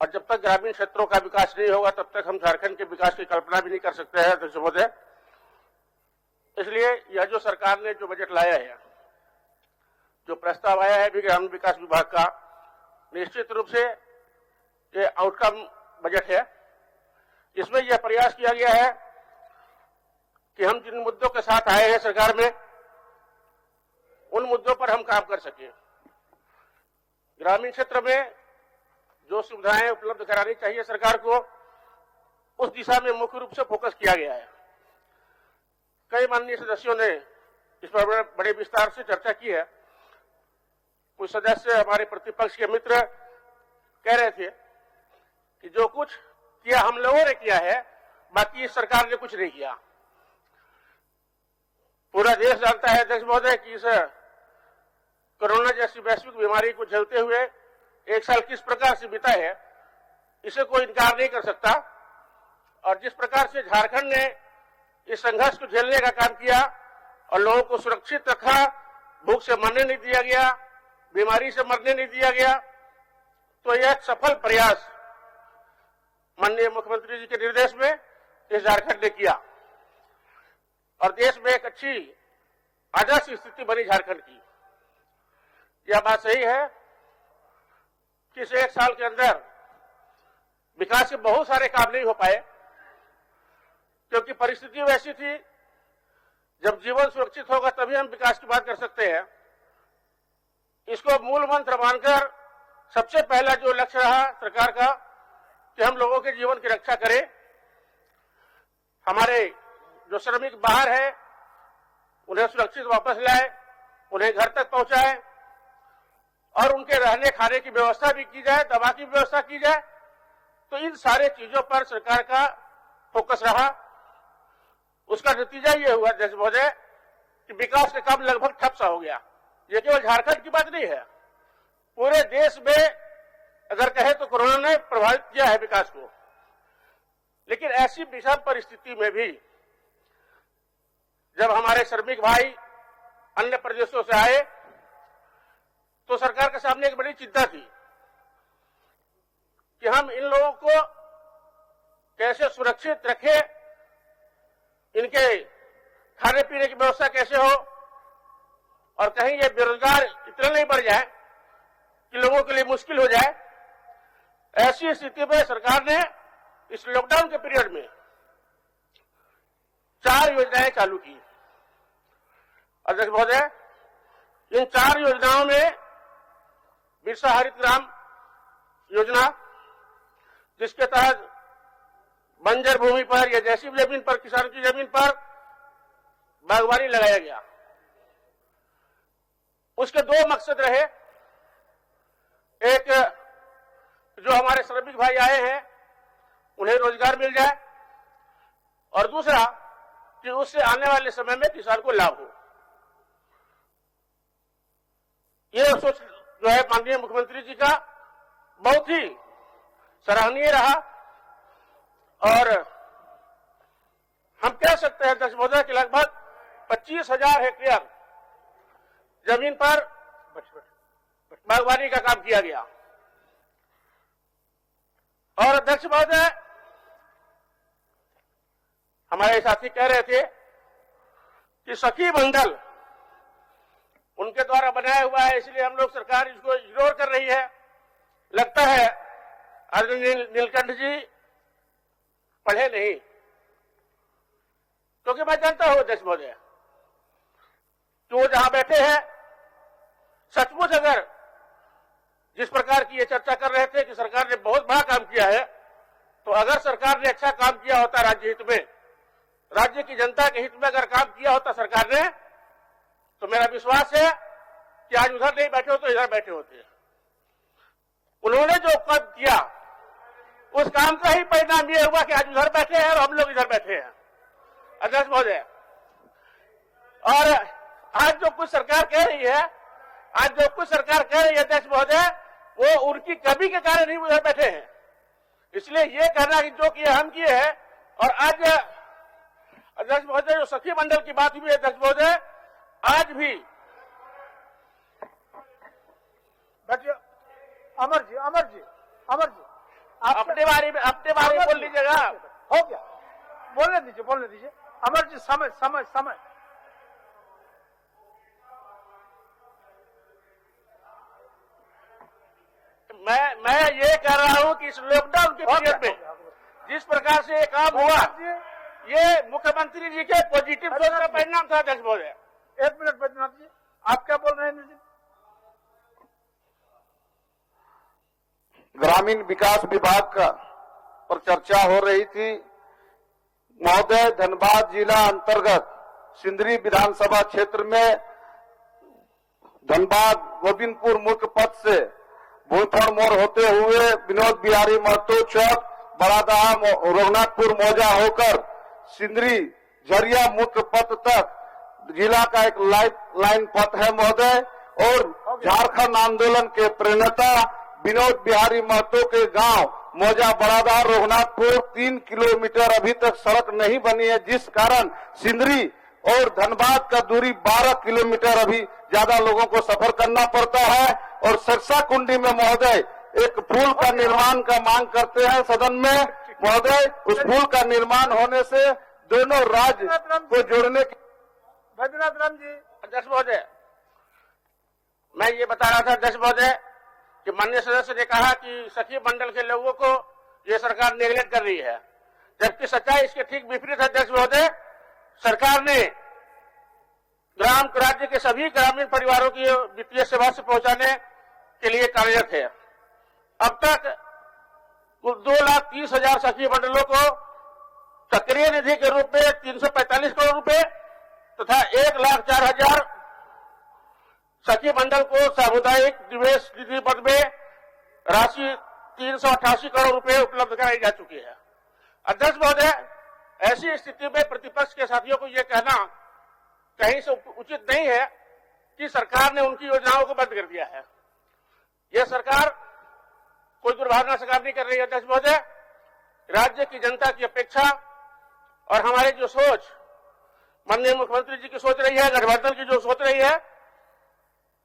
और जब तक ग्रामीण क्षेत्रों का विकास नहीं होगा तब तक हम झारखंड के विकास की कल्पना भी नहीं कर सकते हैं अध्यक्ष महोदय। इसलिए यह जो सरकार ने जो बजट लाया है, जो प्रस्ताव आया है भी ग्रामीण विकास विभाग का, निश्चित रूप से ये आउटकम बजट है। इसमें यह प्रयास किया गया है कि हम जिन मुद्दों के साथ आए हैं सरकार में, उन मुद्दों पर हम काम कर सकें। ग्रामीण क्षेत्र में जो सुविधाएं उपलब्ध करानी चाहिए सरकार को, उस दिशा में मुख्य रूप से फोकस किया गया है। कई माननीय सदस्यों ने इस पर बड़े विस्तार से चर्चा की है। कुछ सदस्य हमारे प्रतिपक्ष के मित्र कह रहे थे कि जो कुछ किया हम लोगों ने किया है, बाकी इस सरकार ने कुछ नहीं किया। पूरा देश जानता है अध्यक्ष महोदय कि इस कोरोना जैसी वैश्विक बीमारी को झेलते हुए एक साल किस प्रकार से बीता है, इसे कोई इनकार नहीं कर सकता। और जिस प्रकार से झारखंड ने इस संघर्ष को झेलने का काम किया और लोगों को सुरक्षित रखा, भूख से मरने नहीं दिया गया, बीमारी से मरने नहीं दिया गया, तो यह एक सफल प्रयास माननीय मुख्यमंत्री जी के निर्देश में इस झारखंड ने किया और देश में एक अच्छी आदर्श स्थिति बनी झारखंड की। यह बात सही है कि इस एक साल के अंदर विकास के बहुत सारे काम नहीं हो पाए, क्योंकि परिस्थिति वैसी थी। जब जीवन सुरक्षित होगा तभी हम विकास की बात कर सकते हैं। इसको मूल मंत्र मानकर सबसे पहला जो लक्ष्य रहा सरकार का कि हम लोगों के जीवन की रक्षा करें। हमारे जो श्रमिक बाहर है उन्हें सुरक्षित वापस लाए, उन्हें घर तक पहुंचाए और उनके रहने खाने की व्यवस्था भी की जाए, दवा की व्यवस्था की जाए। तो इन सारे चीजों पर सरकार का फोकस रहा। उसका नतीजा ये हुआ अध्यक्ष महोदय कि विकास का काम लगभग ठप सा हो गया। ये केवल झारखंड की बात नहीं है, पूरे देश में अगर कहे तो कोरोना ने प्रभावित किया है विकास को। लेकिन ऐसी विषम परिस्थिति में भी जब हमारे श्रमिक भाई अन्य प्रदेशों से आए तो सरकार के सामने एक बड़ी चिंता थी कि हम इन लोगों को कैसे सुरक्षित रखें, इनके खाने पीने की व्यवस्था कैसे हो और कहीं ये बेरोजगार इतना नहीं बढ़ जाए कि लोगों के लिए मुश्किल हो जाए। ऐसी स्थिति में सरकार ने इस लॉकडाउन के पीरियड में 4 योजनाएं चालू की। अध्यक्ष महोदय, इन 4 योजनाओं में बिरसा हरित ग्राम योजना, जिसके तहत बंजर भूमि पर या जैसी भी जमीन पर, किसान की जमीन पर बागवानी लगाया गया। उसके 2 मकसद रहे। एक, जो हमारे श्रमिक भाई आए हैं उन्हें रोजगार मिल जाए, और दूसरा कि उससे आने वाले समय में किसान को लाभ हो। यह सोच जो है माननीय मुख्यमंत्री जी का बहुत ही सराहनीय रहा। और हम कह सकते हैं अध्यक्ष महोदय कि लगभग 25,000 हेक्टेयर जमीन पर बागवानी का काम किया गया। और अध्यक्ष महोदय, हमारे साथी कह रहे थे कि सखी मंडल उनके द्वारा बनाया हुआ है, इसलिए हम लोग सरकार इसको इग्नोर कर रही है। लगता है आदरणीय नीलकंठ जी पढ़े नहीं, क्योंकि मैं जानता हूं अध्यक्ष महोदय कि वो जहां बैठे हैं सचमुच अगर जिस प्रकार की ये चर्चा कर रहे थे कि सरकार ने बहुत बड़ा काम किया है, तो अगर सरकार ने अच्छा काम किया होता राज्य हित में, राज्य की जनता के हित में अगर काम किया होता सरकार ने, तो मेरा विश्वास है कि आज उधर नहीं बैठे हो तो इधर बैठे होते। उन्होंने जो काम किया उस काम का ही परिणाम ये हुआ कि आज उधर बैठे हैं और हम लोग इधर बैठे हैं अध्यक्ष महोदय। और आज जो कुछ सरकार कह रही है, अध्यक्ष महोदय, वो उनकी कमी के कारण ही उधर बैठे हैं। इसलिए ये कहना कि जो किए हम किए हैं। और आज अध्यक्ष महोदय जो सखी मंडल की बात हुई है अध्यक्ष महोदय, आज भी अमर जी अपने बारे में बोल लीजिएगा। हो गया, बोलने दीजिए। अमर जी, समय। मैं ये कह रहा हूं कि इस लॉकडाउन के पीरियड में जिस प्रकार से ये काम हुआ, ये मुख्यमंत्री जी के पॉजिटिव सोच का परिणाम था। अध्यक्ष महोदय, 1 मिनट बैद्यनाथ जी, आप क्या बोल रहे हैं? ग्रामीण विकास विभाग का पर चर्चा हो रही थी। महोदय, धनबाद जिला अंतर्गत सिंदरी विधानसभा क्षेत्र में धनबाद गोविंदपुर मुख्य पथ से भूलफड़ मोड़ होते हुए विनोद बिहारी महतो चौक, बड़ादहा, रघुनाथपुर मौजा होकर सिंदरी झरिया मुख्य पथ तक जिला का एक लाइन पथ है महोदय। और झारखंड आंदोलन के प्रणेता विनोद बिहारी महतो के गांव मौजा, बड़ादहा, रघुनाथपुर 3 किलोमीटर अभी तक सड़क नहीं बनी है, जिस कारण सिंदरी और धनबाद का दूरी 12 किलोमीटर अभी ज्यादा लोगों को सफर करना पड़ता है। और सरसा कुंडी में महोदय एक पुल का निर्माण का मांग करते हैं सदन में महोदय। उस पुल का निर्माण होने से दोनों राज्य को जोड़ने की। बैद्यनाथ राम जी। अध्यक्ष महोदय, मैं ये बता रहा था अध्यक्ष महोदय कि माननीय सदस्य ने कहा कि सखी मंडल के लोगों को ये सरकार नेगलेक्ट कर रही है, जबकि सच्चाई इसके ठीक विपरीत है। अध्यक्ष महोदय, सरकार ने ग्राम राज्य के सभी ग्रामीण परिवारों की वित्तीय सेवा से पहुंचाने के लिए कार्यरत है। अब तक कुल 2,30,000 सखी मंडलों को सक्रिय निधि के रूप में 345 करोड़ रुपए तथा 1,04,000 सखी मंडल को सामुदायिक निवेश निधि पद में राशि 388 करोड़ रुपए उपलब्ध कराई जा चुकी है। अध्यक्ष महोदय, ऐसी स्थिति में प्रतिपक्ष के साथियों को यह कहना कहीं से उचित नहीं है कि सरकार ने उनकी योजनाओं को बंद कर दिया है। यह सरकार कोई दुर्भावना से काम नहीं कर रही है। अध्यक्ष महोदय, राज्य की जनता की अपेक्षा और हमारी जो सोच, माननीय मुख्यमंत्री जी की सोच रही है, गठबंधन की जो सोच रही है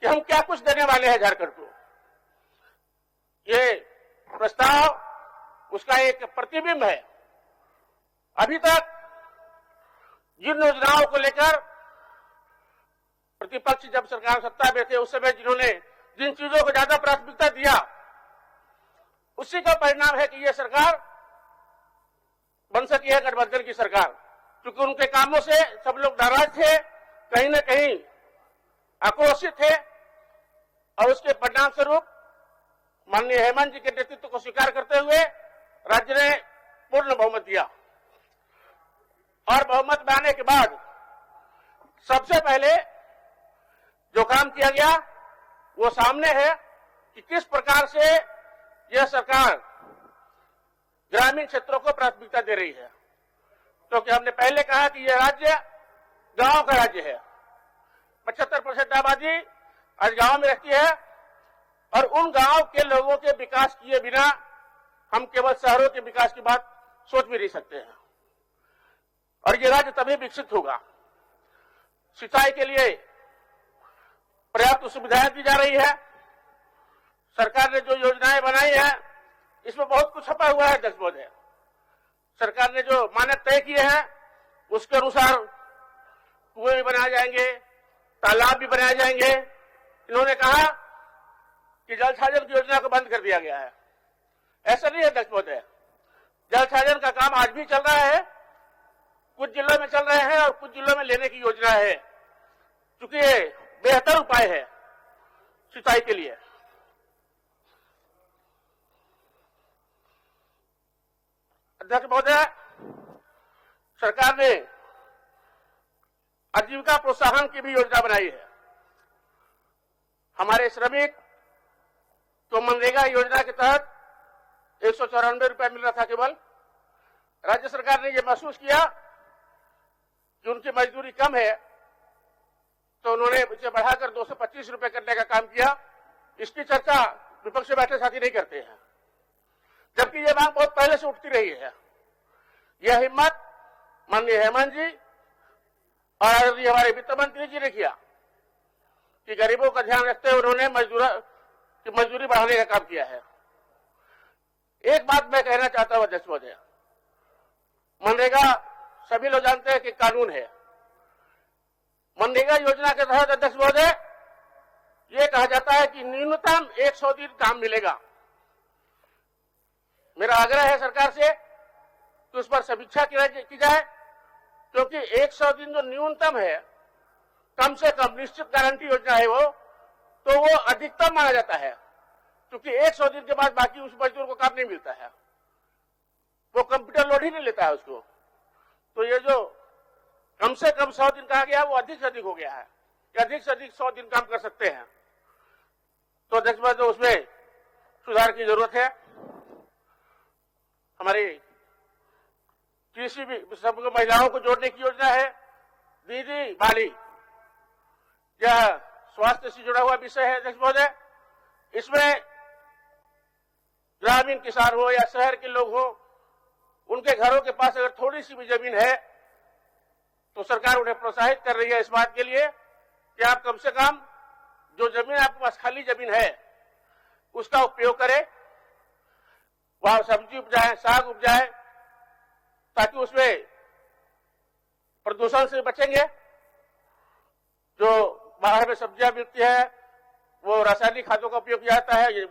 कि हम क्या कुछ देने वाले हैं झारखंड को, ये प्रस्ताव उसका एक प्रतिबिंब है। अभी तक जिन योजनाओं को लेकर प्रतिपक्ष जब सरकार सत्ता में थे उस समय जिन्होंने जिन चीजों को ज्यादा प्राथमिकता दिया, उसी का परिणाम है कि यह सरकार बन सकी है गठबंधन की सरकार। क्योंकि उनके कामों से सब लोग नाराज थे, कहीं न कहीं आक्रोशित थे, और उसके परिणाम स्वरूप माननीय हेमंत जी के नेतृत्व को स्वीकार करते हुए राज्य ने पूर्ण बहुमत दिया। और बहुमत में आने के बाद सबसे पहले जो काम किया गया वो सामने है कि किस प्रकार से यह सरकार ग्रामीण क्षेत्रों को प्राथमिकता दे रही है। क्योंकि हमने पहले कहा कि यह राज्य गांव का राज्य है। 75% आबादी आज गांव में रहती है, और उन गांव के लोगों के विकास किए बिना हम केवल शहरों के विकास की बात सोच भी नहीं सकते हैं। और ये राज्य तभी विकसित होगा। सिंचाई के लिए पर्याप्त सुविधाएं दी जा रही है। सरकार ने जो योजनाएं बनाई है इसमें बहुत कुछ छपा हुआ है। अध्यक्ष महोदय, सरकार ने जो मानक तय किए हैं उसके अनुसार कुएं भी बनाए जाएंगे, तालाब भी बनाए जाएंगे। इन्होंने कहा कि जल छाजन की योजना को बंद कर दिया गया है। ऐसा नहीं है अध्यक्ष महोदय, जल छाजन का काम आज भी चल रहा है, कुछ जिलों में चल रहे हैं और कुछ जिलों में लेने की योजना है, क्योंकि ये बेहतर उपाय है सिंचाई के लिए। अध्यक्ष महोदय, सरकार ने आजीविका प्रोत्साहन की भी योजना बनाई है। हमारे श्रमिक तो मनरेगा योजना के तहत 194 रुपए मिल रहा था केवल। राज्य सरकार ने यह महसूस किया कि उनकी मजदूरी कम है, तो उन्होंने इसे बढ़ाकर 225 रुपए करने का काम किया। इसकी चर्चा विपक्ष में बैठे साथी नहीं करते हैं, जबकि यह मांग बहुत पहले से उठती रही है। यह हिम्मत माननीय हेमंत जी और हमारे वित्त मंत्री जी ने किया कि गरीबों का ध्यान रखते हुए उन्होंने मजदूरी बढ़ाने का काम किया है। एक बात मैं कहना चाहता हूं अध्यक्ष महोदय, मनरेगा सभी लोग जानते हैं कि कानून है। मनरेगा योजना के तहत अध्यक्ष महोदय ये कहा जाता है कि न्यूनतम 100 दिन काम मिलेगा। मेरा आग्रह है सरकार से कि उस पर समीक्षा की जाए, क्योंकि 100 दिन जो न्यूनतम है, कम से कम निश्चित गारंटी योजना है वो, तो वो अधिकतम माना जाता है, क्योंकि 100 दिन के बाद बाकी उस मजदूर को काम नहीं मिलता है, वो कंप्यूटर लोड ही नहीं लेता है उसको। तो ये जो कम से कम 100 दिन कहा गया वो अधिक से अधिक हो गया है, कि अधिक से अधिक 100 दिन काम कर सकते हैं। तो अध्यक्ष महोदय उसमें सुधार की जरूरत है। हमारी कृषि सब महिलाओं को जोड़ने की योजना है दीदी बाली, यह स्वास्थ्य से जुड़ा हुआ विषय है अध्यक्ष महोदय। इसमें ग्रामीण किसान हो या शहर के लोग हो, उनके घरों के पास अगर थोड़ी सी भी जमीन है तो सरकार उन्हें प्रोत्साहित कर रही है इस बात के लिए कि आप कम से कम जो जमीन आपके पास खाली जमीन है उसका उपयोग करें, वहां सब्जी उपजाए, साग उपजाए, ताकि उसमें प्रदूषण से बचेंगे। जो बाहर में सब्जियां मिलती है वो रासायनिक खादों का उपयोग किया जाता है, ये